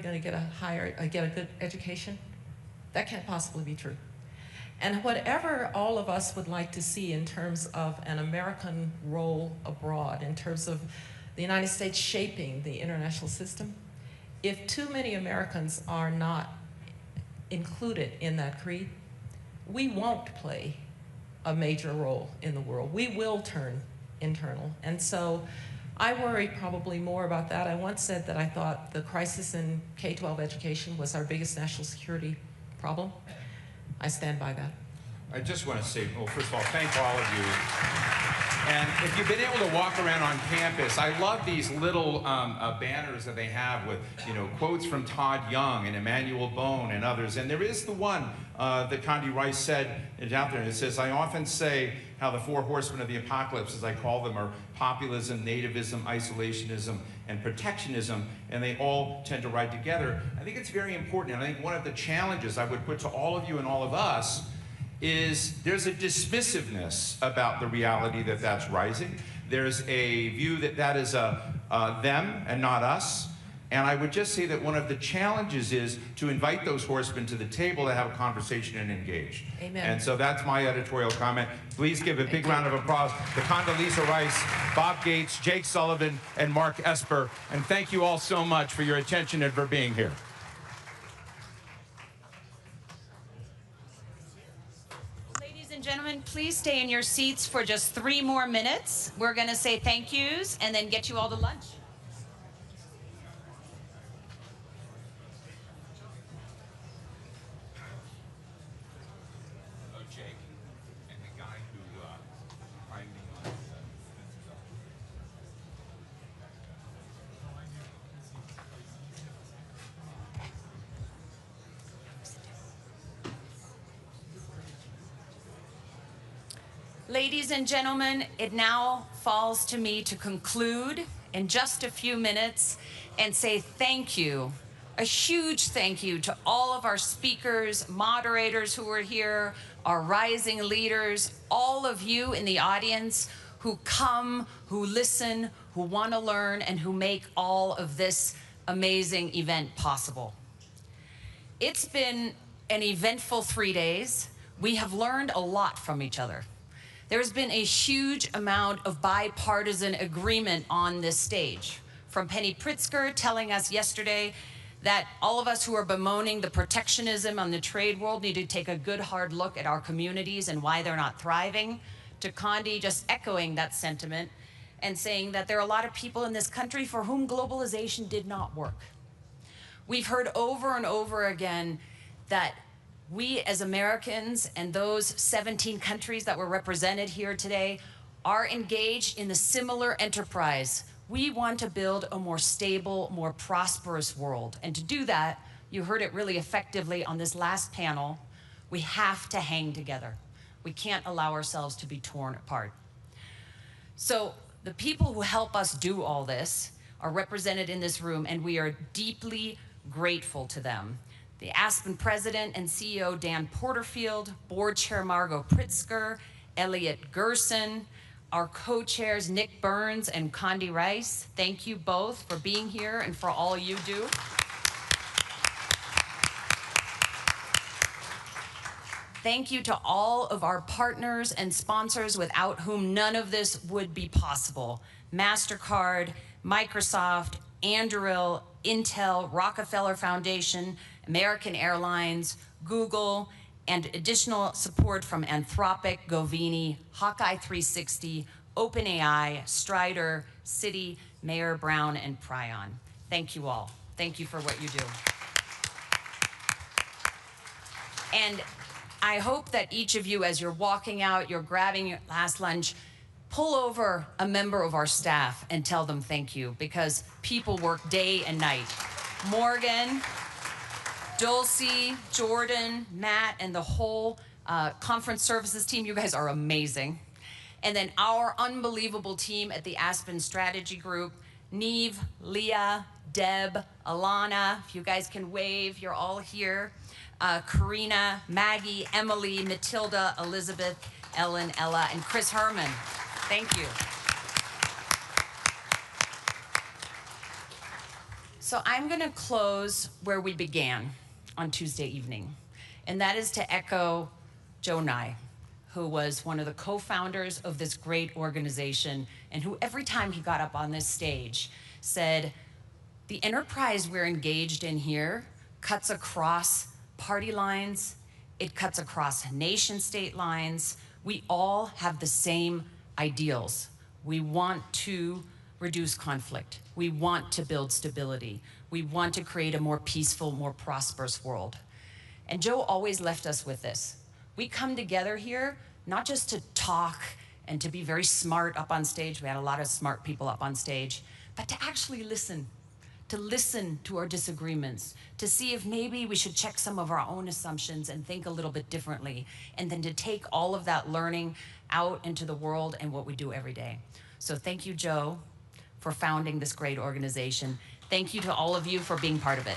you going to get get a good education? That can't possibly be true. And whatever all of us would like to see in terms of an American role abroad, in terms of the United States shaping the international system, if too many Americans are not included in that creed, we won't play a major role in the world. We will turn internal. And so I worry probably more about that. I once said that I thought the crisis in K-12 education was our biggest national security problem. I stand by that. I just want to say, well, first of all, thank all of you. And if you've been able to walk around on campus, I love these little banners that they have with, quotes from Todd Young and Emmanuel Bone and others. And there is the one that Condoleezza Rice said out there. And it says, I often say how the four horsemen of the apocalypse, as I call them, are populism, nativism, isolationism, and protectionism, and they all tend to ride together. I think it's very important. And I think one of the challenges I would put to all of you and all of us is there's a dismissiveness about the reality that that's rising. There's a view that that is them and not us. And I would just say that one of the challenges is to invite those horsemen to the table to have a conversation and engage. Amen. And so that's my editorial comment. Please give a big round of applause to Condoleezza Rice, Bob Gates, Jake Sullivan, and Mark Esper. And thank you all so much for your attention and for being here. Gentlemen, please stay in your seats for just 3 more minutes. We're going to say thank yous and then get you all to lunch. Jake and the guy who hired me on Ladies and gentlemen, it now falls to me to conclude in just a few minutes and say thank you, a huge thank you to all of our speakers, moderators who are here, our rising leaders, all of you in the audience who come, who listen, who want to learn, and who make all of this amazing event possible. It's been an eventful 3 days. We have learned a lot from each other. There's been a huge amount of bipartisan agreement on this stage. From Penny Pritzker telling us yesterday that all of us who are bemoaning the protectionism on the trade world need to take a good hard look at our communities and why they're not thriving, to Condi just echoing that sentiment and saying that there are a lot of people in this country for whom globalization did not work. We've heard over and over again that we as Americans and those 17 countries that were represented here today are engaged in a similar enterprise. We want to build a more stable, more prosperous world. And to do that, you heard it really effectively on this last panel, we have to hang together. We can't allow ourselves to be torn apart. So the people who help us do all this are represented in this room, and we are deeply grateful to them. The Aspen President and CEO Dan Porterfield, Board Chair Margot Pritzker, Elliot Gerson, our co-chairs Nick Burns and Condoleezza Rice. Thank you both for being here and for all you do. Thank you to all of our partners and sponsors without whom none of this would be possible. MasterCard, Microsoft, Anduril, Intel, Rockefeller Foundation, American Airlines, Google, and additional support from Anthropic, Govini, Hawkeye 360, OpenAI, Strider, Citi, Mayer Brown, and Prion. Thank you all. Thank you for what you do. And I hope that each of you, as you're walking out, you're grabbing your last lunch, pull over a member of our staff and tell them thank you, because people work day and night. Morgan, Dulcie, Jordan, Matt, and the whole conference services team, you guys are amazing. And then our unbelievable team at the Aspen Strategy Group, Neve, Leah, Deb, Alana, if you guys can wave, you're all here. Karina, Maggie, Emily, Matilda, Elizabeth, Ellen, Ella, and Chris Herman. Thank you. So I'm going to close where we began on Tuesday evening, and that is to echo Joe Nye, who was one of the co-founders of this great organization, and who every time he got up on this stage said, the enterprise we're engaged in here cuts across party lines, it cuts across nation-state lines. We all have the same ideals. We want to reduce conflict. We want to build stability. We want to create a more peaceful, more prosperous world. And Joe always left us with this. We come together here not just to talk and to be very smart up on stage. We had a lot of smart people up on stage, but to actually listen. To listen to our disagreements, to see if maybe we should check some of our own assumptions and think a little bit differently, and then to take all of that learning out into the world and what we do every day. So thank you, Joe, for founding this great organization. Thank you to all of you for being part of it.